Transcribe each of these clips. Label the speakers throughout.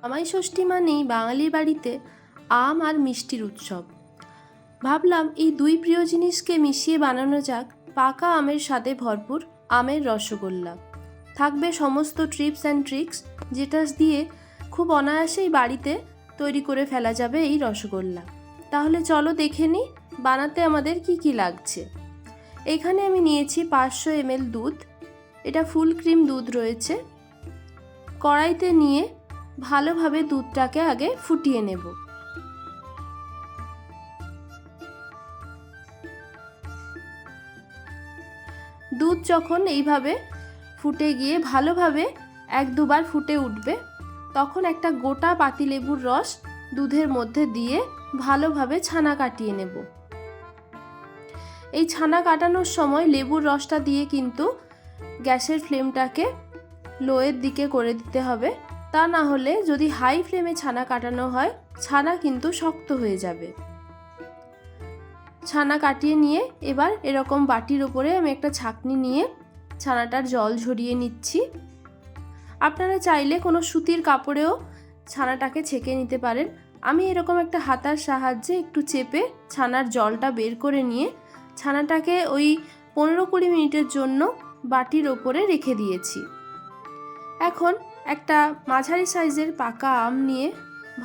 Speaker 1: জামাই ষষ্ঠী মানেই বাঙালির বাড়িতে আম আর মিষ্টির উৎসব। ভাবলাম এই দুই প্রিয় জিনিসকে মিশিয়ে বানানো যাক পাকা আমের স্বাদে ভরপুর আমের রসগোল্লা। থাকবে সমস্ত টিপস অ্যান্ড ট্রিক্স, যেটা দিয়ে খুব অনায়াসেই বাড়িতে তৈরি করে ফেলা যাবে এই রসগোল্লা। তাহলে চলো দেখে নিই বানাতে আমাদের কি কি লাগছে। এখানে আমি নিয়েছি 500 ml দুধ, এটা ফুল ক্রিম দুধ রয়েছে। কড়াইতে নিয়ে ভালোভাবে দুধটাকে আগে ফুটিয়ে নেব। দুধ যখন এইভাবে ফুটে গিয়ে ভালোভাবে 1-2 বার ফুটে উঠবে, তখন একটা গোটা পাতিলেবুর রস দুধের মধ্যে দিয়ে ভালোভাবে ছানা কাটিয়ে নেব। এই ছানা কাটানোর সময় লেবুর রসটা দিয়ে কিন্তু গ্যাসের ফ্লেমটাকে লোয়ের দিকে করে দিতে হবে, তা না হলে যদি হাই ফ্লেমে ছানা কাটানো হয় ছানা কিন্তু শক্ত হয়ে যাবে। ছানা কাটিয়ে নিয়ে এবার এরকম বাটির ওপরে আমি একটা ছাঁকনি নিয়ে ছানাটার জল ঝরিয়ে নিচ্ছি। আপনারা চাইলে কোনো সুতির কাপড়েও ছানাটাকে ছেঁকে নিতে পারেন। আমি এরকম একটা হাতার সাহায্যে একটু চেপে ছানার জলটা বের করে নিয়ে ছানাটাকে ওই 15-20 মিনিটের জন্য বাটির ওপরে রেখে দিয়েছি। এখন একটা মাঝারি সাইজের পাকা আম নিয়ে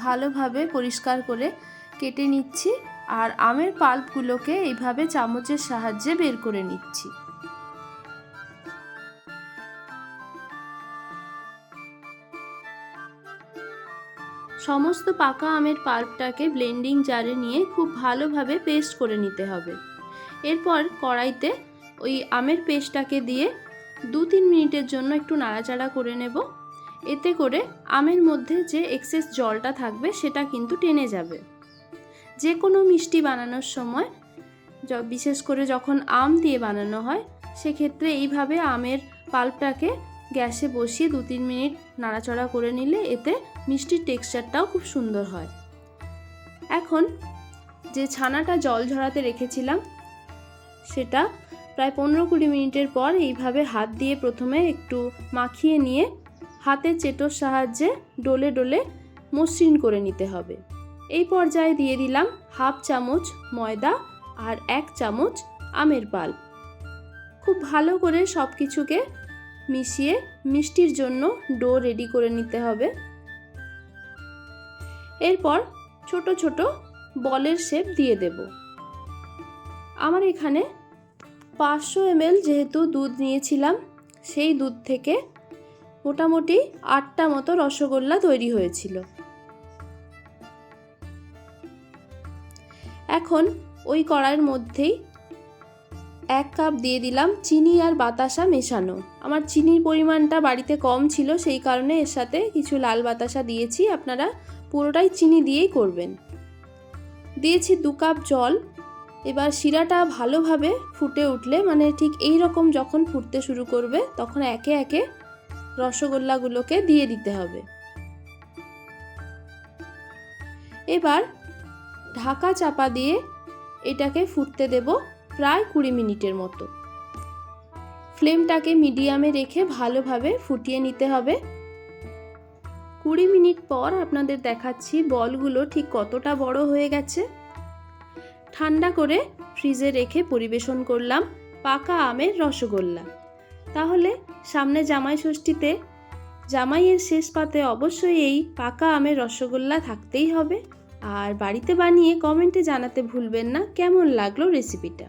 Speaker 1: ভালোভাবে পরিষ্কার করে কেটে নিচ্ছি আর আমের পাল্পগুলোকে এইভাবে চামচের সাহায্যে বের করে নিচ্ছি। সমস্ত পাকা আমের পাল্পটাকে ব্লেন্ডিং জারে নিয়ে খুব ভালোভাবে পেস্ট করে নিতে হবে। এরপর কড়াইতে ওই আমের পেস্টটাকে দিয়ে 2-3 মিনিটের জন্য একটু নাড়াচাড়া করে নেব। এতে করে আমের মধ্যে যে এক্সেস জলটা থাকবে সেটা কিন্তু টেনে যাবে। যে কোনো মিষ্টি বানানোর সময়, বিশেষ করে যখন আম দিয়ে বানানো হয়, সেক্ষেত্রে এইভাবে আমের পাল্পটাকে গ্যাসে বসিয়ে 2-3 মিনিট নাড়াচাড়া করে নিলে এতে মিষ্টির টেক্সচারটাও খুব সুন্দর হয়। এখন যে ছানাটা জল ঝরাতে রেখেছিলাম সেটা প্রায় 15-20 মিনিটের পর এইভাবে হাত দিয়ে প্রথমে একটু মাখিয়ে নিয়ে হাতের চেটোর সাহায্যে ডলে ডলে মসৃণ করে নিতে হবে। এই পর্যায়ে দিয়ে দিলাম 1/2 চামচ ময়দা আর 1 চামচ আমের পাল্প। খুব ভালো করে সব কিছুকে মিশিয়ে মিষ্টির জন্য ডো রেডি করে নিতে হবে। এরপর ছোট ছোট বলের শেপ দিয়ে দেব। আমার এখানে 500 ml যেহেতু দুধ নিয়েছিলাম, সেই দুধ থেকে মোটামুটি 8টা মতো রসগোল্লা তৈরি হয়েছিল। এখন ওই কড়াইয়ের মধ্যেই 1 কাপ দিয়ে দিলাম চিনি আর বাতাসা মেশানো। আমার চিনির পরিমাণটা বাড়িতে কম ছিল, সেই কারণে এর সাথে কিছু লাল বাতাসা দিয়েছি। আপনারা পুরোটাই চিনি দিয়েই করবেন। দিয়েছি 2 কাপ জল। এবার শিরাটা ভালোভাবে ফুটে উঠলে, মানে ঠিক এই রকম যখন ফুটতে শুরু করবে, তখন একে একে রসগোল্লাগুলোকে দিয়ে দিতে হবে। এবার ঢাকা চাপা দিয়ে এটাকে ফুটতে দেব প্রায় 20 মিনিটের মতো। ফ্লেমটাকে মিডিয়ামে রেখে ভালোভাবে ফুটিয়ে নিতে হবে। 20 মিনিট পর আপনাদের দেখাচ্ছি বলগুলো ঠিক কতটা বড় হয়ে গেছে। ঠান্ডা করে ফ্রিজে রেখে পরিবেশন করলাম পাকা আমের রসগোল্লা। তাহলে সামনে জামাই ষষ্ঠীতে জামাইয়ের শেষ পাতে অবশ্যই এই পাকা আমের রসগোল্লা থাকতেই হবে। আর বাড়িতে বানিয়ে কমেন্টে জানাতে ভুলবেন না কেমন লাগলো রেসিপিটা।